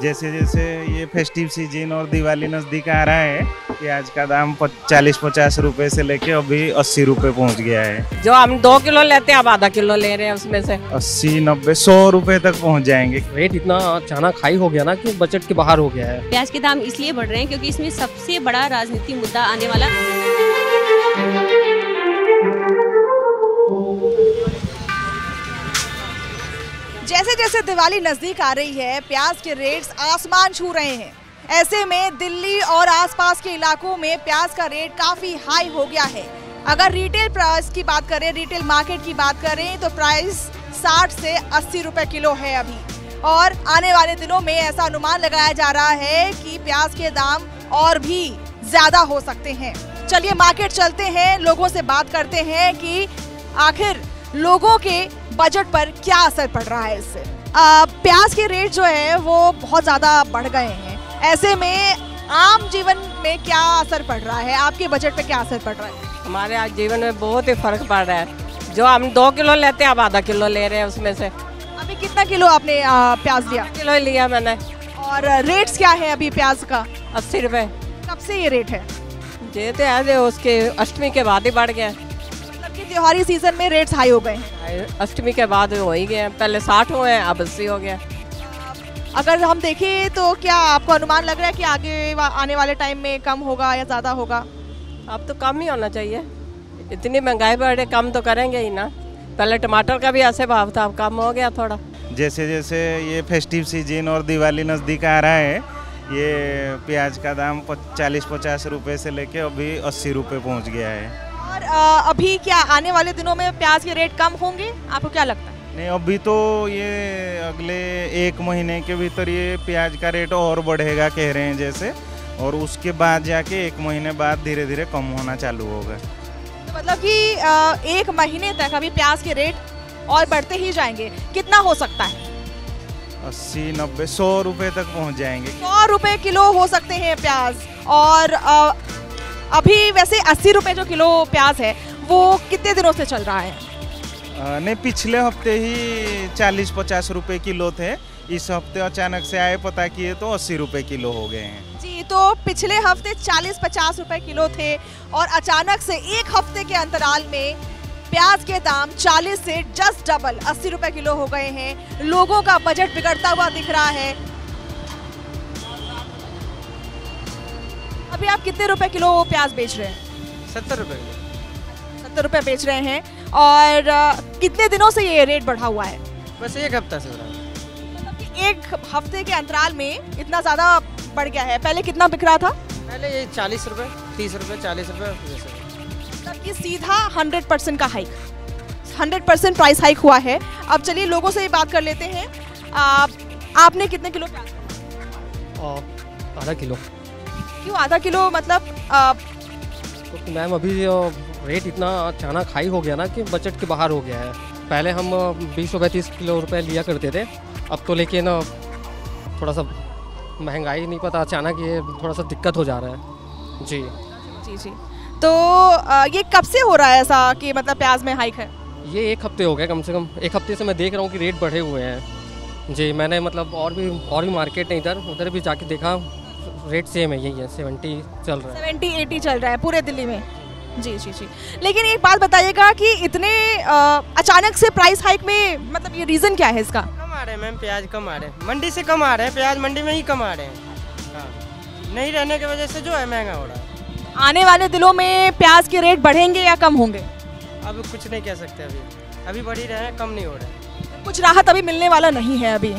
जैसे जैसे ये फेस्टिव सीजन और दिवाली नज़दीक आ रहा है, प्याज का दाम 40-50 रुपए से लेके अभी 80 रुपए पहुंच गया है। जो हम 2 किलो लेते हैं अब आधा किलो ले रहे हैं, उसमें से 80-90-100 रुपए तक पहुंच जाएंगे। रेट इतना अचानक हाई हो गया ना कि बजट के बाहर हो गया है। प्याज के दाम इसलिए बढ़ रहे हैं क्योंकि इसमें सबसे बड़ा राजनीतिक मुद्दा आने वाला। जैसे जैसे दिवाली नजदीक आ रही है, प्याज के रेट्स आसमान छू रहे हैं। ऐसे में दिल्ली और आसपास के इलाकों में प्याज का रेट काफी हाई हो गया है। अगर रिटेल प्राइस की बात करें, रिटेल मार्केट की बात करें तो प्राइस 60 से 80 रुपए किलो है अभी। और आने वाले दिनों में ऐसा अनुमान लगाया जा रहा है कि प्याज के दाम और भी ज्यादा हो सकते हैं। चलिए मार्केट चलते हैं, लोगों से बात करते हैं कि आखिर लोगों के बजट पर क्या असर पड़ रहा है इससे। प्याज के रेट जो है वो बहुत ज़्यादा बढ़ गए हैं। ऐसे में आम जीवन में क्या असर पड़ रहा है, आपके बजट पे क्या असर पड़ रहा है? हमारे आज जीवन में बहुत ही फर्क पड़ रहा है। जो हम 2 किलो लेते हैं अब आधा किलो ले रहे हैं, उसमें से। अभी कितना किलो आपने प्याज लिया? किलो लिया मैंने। और रेट्स क्या है अभी प्याज का? 80 रुपए। कब से ये रेट है? देते हैं उसके अष्टमी के बाद ही बढ़ गया। मतलब कि त्योहारी सीजन में रेट्स हाई हो गए हैं। अष्टमी के बाद हो ही गए, पहले 60 हुए हैं अब 80 हो गया। अगर हम देखें तो क्या आपको अनुमान लग रहा है कि आगे आने वाले टाइम में कम होगा या ज़्यादा होगा? अब तो कम ही होना चाहिए, इतनी महंगाई बढ़े, कम तो करेंगे ही ना। पहले टमाटर का भी ऐसे भाव था, अब कम हो गया थोड़ा। जैसे जैसे ये फेस्टिव सीजन और दिवाली नज़दीक आ रहा है, ये प्याज का दाम 40-50 रुपए से लेके अभी 80 रुपए पहुंच गया है। और अभी क्या आने वाले दिनों में प्याज के रेट कम होंगे, आपको क्या लगता है? नहीं, अभी तो ये अगले 1 महीने के भीतर ये प्याज का रेट और बढ़ेगा कह रहे हैं जैसे, और उसके बाद जाके 1 महीने बाद धीरे धीरे कम होना चालू होगा। तो मतलब कि 1 महीने तक अभी प्याज के रेट और बढ़ते ही जाएंगे। कितना हो सकता है? 80-90-100 रुपए तक पहुंच जाएंगे। 100 रुपए किलो हो सकते हैं प्याज। और अभी वैसे 80 रुपए जो किलो प्याज है वो कितने दिनों से चल रहा है? नहीं, पिछले हफ्ते ही 40-50 रुपए किलो थे। इस हफ्ते अचानक से आए, पता किए तो 80 रुपए किलो हो गए हैं। जी, तो पिछले हफ्ते 40-50 रुपए किलो थे और अचानक से 1 हफ्ते के अंतराल में प्याज के दाम 40 से जस्ट डबल 80 रुपए किलो हो गए हैं। लोगों का बजट बिगड़ता हुआ दिख रहा है। अभी आप कितने रुपए किलो प्याज बेच रहे हैं? 70 रुपए। 70 रुपए बेच रहे हैं। और कितने दिनों से ये रेट बढ़ा हुआ है? बस 1 हफ्ता से हो रहा है। मतलब कि 1 हफ्ते के अंतराल में इतना ज़्यादा बढ़ गया है। पहले कितना बिक रहा था? पहले ये 40 रुपए, 30 रुपए, 40 रुपए जैसे। मतलब कि सीधा 100% का हाइक, 100% प्राइस हाइक हुआ है। अब चलिए लोगों से ही बात कर लेते हैं। आपने कितने किलो प्याज? आधा किलो। क्यों आधा किलो? मतलब तो मैम अभी रेट इतना अचानक हाई हो गया ना कि बजट के बाहर हो गया है। पहले हम 20 रुपये 30 किलो रुपए लिया करते थे, अब तो लेकिन थोड़ा सा महंगाई नहीं पता, अचानक ये थोड़ा सा दिक्कत हो जा रहा है। जी जी जी। तो ये कब से हो रहा है ऐसा कि मतलब प्याज में हाइक है? ये 1 हफ्ते हो गए, कम से कम 1 हफ्ते से मैं देख रहा हूँ कि रेट बढ़े हुए हैं। जी, मैंने मतलब और भी मार्केट है उधर भी जाके देखा, रेट सेम है, यही है, 70 चल रहा है। 70-80 चल रहा है पूरे दिल्ली में। जी जी जी। लेकिन एक बात बताइएगा कि इतने अचानक से प्राइस हाइक में मतलब ये रीज़न क्या है इसका? कम आ रहे हैं मैम, प्याज कम आ रहे हैं, मंडी से कम आ रहे हैं, प्याज मंडी में ही कम आ रहे हैं। हाँ, नहीं रहने की वजह से जो है महंगा हो रहा है। आने वाले दिनों में प्याज के रेट बढ़ेंगे या कम होंगे? अब कुछ नहीं कह सकते, अभी बढ़ ही रहे हैं, कम नहीं हो रहे। कुछ राहत अभी मिलने वाला नहीं है अभी।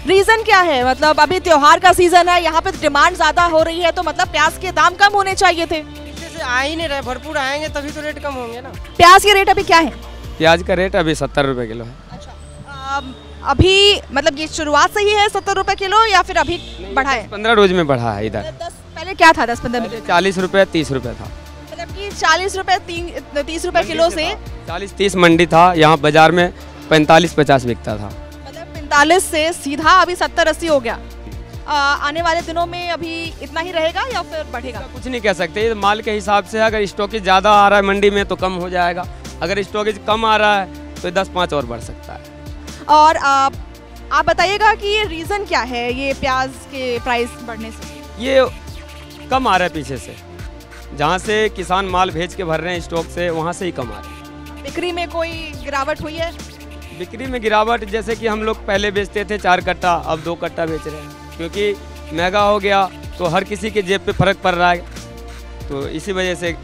रीज़न क्या है? मतलब अभी त्योहार का सीजन है, यहाँ पे डिमांड ज़्यादा हो रही है, तो मतलब प्याज के दाम कम होने चाहिए थे। इससे आ ही नहीं रहे, भरपूर आएंगे तभी तो रेट कम होंगे ना। प्याज के रेट अभी क्या है? प्याज का रेट अभी 70 रुपए किलो है। अच्छा, अभी मतलब ये शुरुआत से ही है 70 रुपए किलो या फिर अभी बढ़ा है? 15 रोज में बढ़ा है इधर। पहले क्या था? 10-15 में 40 रुपए 30 रुपए था। मतलब कि 40 रुपए 30 रुपए किलो से 40-30 मंडी था, यहाँ बाजार में 45-50 बिकता था। मतलब 45 से सीधा अभी 70-80 हो गया। आने वाले दिनों में अभी इतना ही रहेगा या फिर बढ़ेगा? कुछ नहीं कह सकते, ये माल के हिसाब से अगर स्टॉकेज ज़्यादा आ रहा है मंडी में तो कम हो जाएगा, अगर स्टॉकेज कम आ रहा है तो 10-5 और बढ़ सकता है। और आप बताइएगा कि ये रीज़न क्या है ये प्याज के प्राइस बढ़ने से? ये कम आ रहा है पीछे से, जहाँ से किसान माल भेज के भर रहे हैं स्टॉक से, वहाँ से ही कम आ रहा है। बिक्री में कोई गिरावट हुई है? बिक्री में गिरावट, जैसे कि हम लोग पहले बेचते थे 4 कट्टा, अब 2 कट्टा बेच रहे हैं, क्योंकि महंगा हो गया तो हर किसी के जेब पे फर्क पड़ रहा है, तो इसी वजह से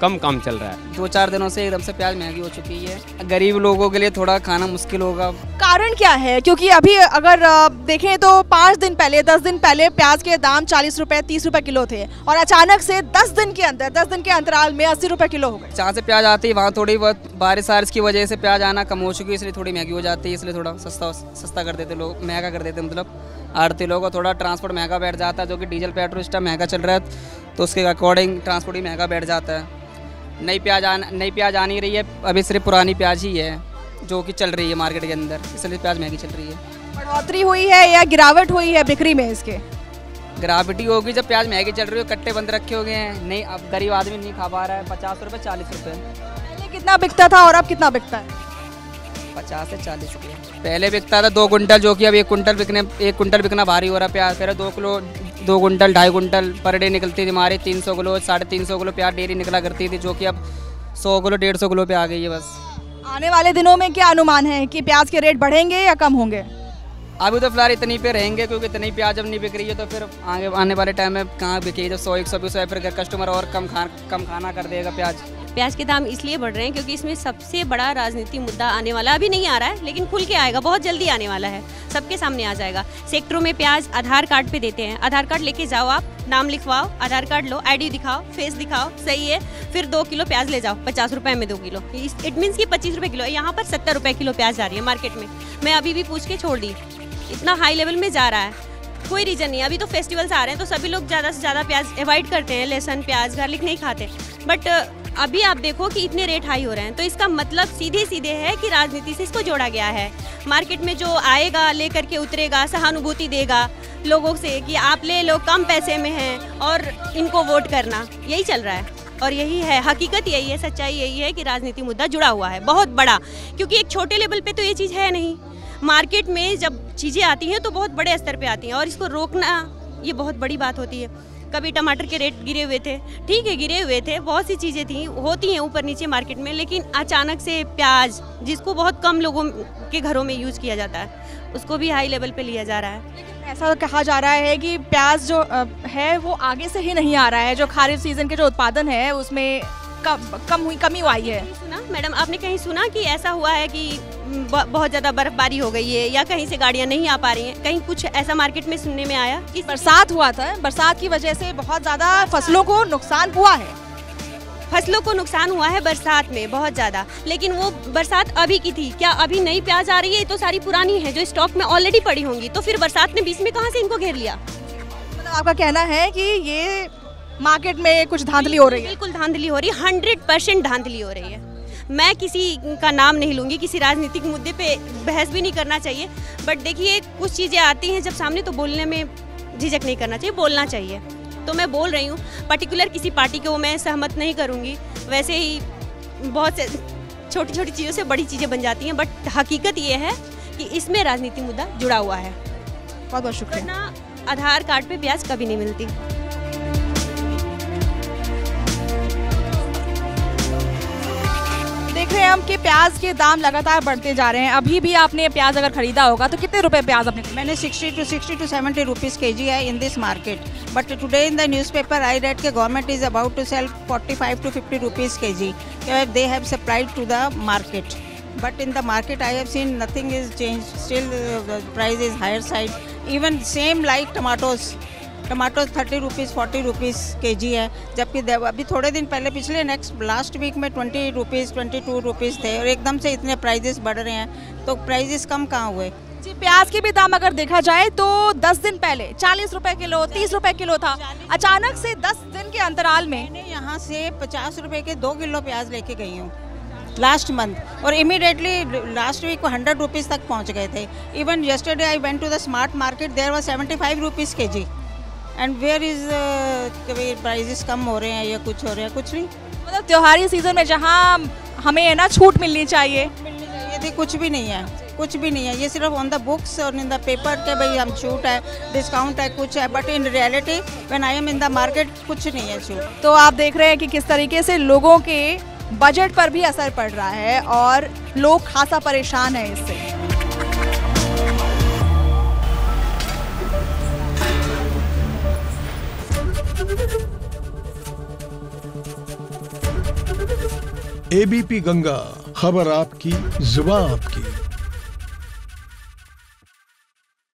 कम काम चल रहा है। 2-4 दिनों से एकदम से प्याज महंगी हो चुकी है, गरीब लोगों के लिए थोड़ा खाना मुश्किल होगा। कारण क्या है? क्योंकि अभी अगर देखें तो 5 दिन पहले 10 दिन पहले प्याज के दाम 40 रुपए 30 रुपए किलो थे और अचानक से 10 दिन के अंतराल में 80 रुपए किलो हो गए। जहाँ से प्याज आती है वहाँ थोड़ी बहुत बारिश की वजह से प्याज आना कम हो चुकी है, इसलिए थोड़ी महंगी हो जाती है, इसलिए थोड़ा सस्ता कर देते लोग, महंगा कर देते, मतलब आड़ती लोगों को थोड़ा ट्रांसपोर्ट महंगा बैठ जाता है, जो कि डीजल पेट्रोल इस टाइम महंगा चल रहा है, तो उसके अकॉर्डिंग ट्रांसपोर्ट ही महंगा बैठ जाता है। नई प्याज आ नहीं रही है, अभी सिर्फ पुरानी प्याज ही है जो कि चल रही है मार्केट के अंदर, इसलिए प्याज महंगी चल रही है। बढ़ोतरी हुई है या गिरावट हुई है बिक्री में इसके? गिरावट ही होगी जब प्याज महंगी चल रही है, कट्टे बंद रखे हो गए हैं, नहीं अब गरीब आदमी नहीं खा पा रहा है। 50 रुपये 40 रुपये पहले कितना बिकता था और अब कितना बिकता है? 50 से 40 रुपये पहले बिकता था 2 कुंटल, जो कि अब 1 कुंटल बिकना भारी हो रहा है प्याज। पहले 2 kilo 2 quintal 2.5 quintal per day निकलती थी हमारी, 300 किलो 350 किलो प्याज डेली निकला करती थी, जो कि अब 100 किलो 150 किलो पे आ गई है बस। आने वाले दिनों में क्या अनुमान है कि प्याज के रेट बढ़ेंगे या कम होंगे? अभी तो फिलहाल इतनी पे रहेंगे, क्योंकि इतनी प्याज जब नहीं बिक रही है तो फिर आगे आने वाले टाइम में कहाँ बिकेगी, जब 100-120 है फिर कस्टमर और कम खाना कर देगा प्याज के दाम इसलिए बढ़ रहे हैं क्योंकि इसमें सबसे बड़ा राजनीतिक मुद्दा आने वाला, अभी नहीं आ रहा है लेकिन खुल के आएगा, बहुत जल्दी आने वाला है, सबके सामने आ जाएगा। सेक्टरों में प्याज आधार कार्ड पे देते हैं, आधार कार्ड लेके जाओ, आप नाम लिखवाओ, आधार कार्ड लो, आईडी दिखाओ, फेस दिखाओ, सही है, फिर 2 किलो प्याज ले जाओ 50 रुपए में 2 किलो, इट मीन्स कि 25 रुपए किलो। यहाँ पर 70 रुपए किलो प्याज जा रही है मार्केट में, मैं अभी भी पूछ के छोड़ दी, इतना हाई लेवल में जा रहा है, कोई रीज़न नहीं। अभी तो फेस्टिवल्स आ रहे हैं तो सभी लोग ज़्यादा से ज़्यादा प्याज अवॉइड करते हैं, लहसुन प्याज गार्लिक नहीं खाते, बट अभी आप देखो कि इतने रेट हाई हो रहे हैं, तो इसका मतलब सीधे है कि राजनीति से इसको जोड़ा गया है। मार्केट में जो आएगा लेकर के उतरेगा, सहानुभूति देगा लोगों से कि आप ले लो, कम पैसे में हैं और इनको वोट करना, यही चल रहा है। और यही है हकीकत, यही है सच्चाई, यही है कि राजनीति मुद्दा जुड़ा हुआ है बहुत बड़ा, क्योंकि एक छोटे लेवल पे तो ये चीज़ है नहीं। मार्केट में जब चीज़ें आती हैं तो बहुत बड़े स्तर पे आती हैं और इसको रोकना ये बहुत बड़ी बात होती है। कभी टमाटर के रेट गिरे हुए थे, ठीक है गिरे हुए थे, बहुत सी चीज़ें थी होती हैं ऊपर नीचे मार्केट में, लेकिन अचानक से प्याज जिसको बहुत कम लोगों के घरों में यूज़ किया जाता है उसको भी हाई लेवल पे लिया जा रहा है। लेकिन ऐसा कहा जा रहा है कि प्याज जो है वो आगे से ही नहीं आ रहा है, जो खरीफ सीजन के जो उत्पादन है उसमें कमी आई है। सुना मैडम, आपने कहीं सुना कि ऐसा हुआ है कि बहुत ज़्यादा बर्फबारी हो गई है या कहीं से गाड़ियाँ नहीं आ पा रही हैं? कहीं कुछ ऐसा मार्केट में सुनने में आया कि बरसात हुआ था, बरसात की वजह से बहुत ज़्यादा फसलों को नुकसान हुआ है। फसलों को नुकसान हुआ है बरसात में बहुत ज़्यादा, लेकिन वो बरसात अभी की थी, क्या अभी नई प्याज आ रही है? तो सारी पुरानी है जो स्टॉक में ऑलरेडी पड़ी होंगी, तो फिर बरसात ने बीच में कहाँ से इनको घेर लिया? मतलब आपका कहना है कि ये मार्केट में कुछ धांधली हो रही है? बिल्कुल धांधली हो रही है, 100% धांधली हो रही है। मैं किसी का नाम नहीं लूँगी, किसी राजनीतिक मुद्दे पे बहस भी नहीं करना चाहिए, बट देखिए कुछ चीज़ें आती हैं जब सामने तो बोलने में झिझक नहीं करना चाहिए, बोलना चाहिए। तो मैं बोल रही हूँ, पर्टिकुलर किसी पार्टी को मैं सहमत नहीं करूँगी, वैसे ही बहुत से छोटी छोटी चीज़ों से बड़ी चीज़ें बन जाती हैं, बट हकीकत ये है कि इसमें राजनीतिक मुद्दा जुड़ा हुआ है। बहुत बहुत शुक्रिया। वरना आधार कार्ड पे प्याज कभी नहीं मिलती। देख रहे हैं हम कि प्याज के दाम लगातार बढ़ते जा रहे हैं। अभी भी आपने प्याज अगर खरीदा होगा तो कितने रुपए प्याज आपने? मैंने 60 to 70 rupees kg है in this market, but today in the newspaper I read that government is about to sell 45 to 50 rupees kg. They have supplied to the market, but in the market I have seen nothing is changed. Still the price is higher side. Even same like tomatoes 30 rupees 40 rupees kg है, जबकि अभी थोड़े दिन पहले पिछले last week में 20 rupees 22 rupees थे और एकदम से इतने प्राइजेस बढ़ रहे हैं, तो प्राइजेस कम कहाँ हुए? जी, प्याज के भी दाम अगर देखा जाए तो 10 दिन पहले 40 रुपए किलो 30 रुपए किलो था, अचानक से 10 दिन के अंतराल में मैंने यहाँ से 50 रुपए के 2 किलो प्याज लेके गई हूँ लास्ट मंथ, और इमीडिएटली लास्ट वीक को 100 रुपीज़ तक पहुँच गए थे। Even yesterday I went to the smart market, there was 75 rupees kg, and where is prices कम हो रहे हैं या कुछ हो रहे हैं? कुछ नहीं। मतलब त्योहारी सीजन में जहाँ हमें है ना छूट मिलनी चाहिए थी, कुछ भी नहीं है, कुछ भी नहीं है। ये सिर्फ ऑन द बुक्स और इन द पेपर के भाई हम छूट है, डिस्काउंट है, कुछ है, but in reality when I am in the market कुछ नहीं है छूट। तो आप देख रहे हैं कि किस तरीके से लोगों के बजट पर भी असर पड़ रहा है और लोग खासा परेशान है इससे। एबीपी गंगा, खबर आपकी, जुबान आपकी।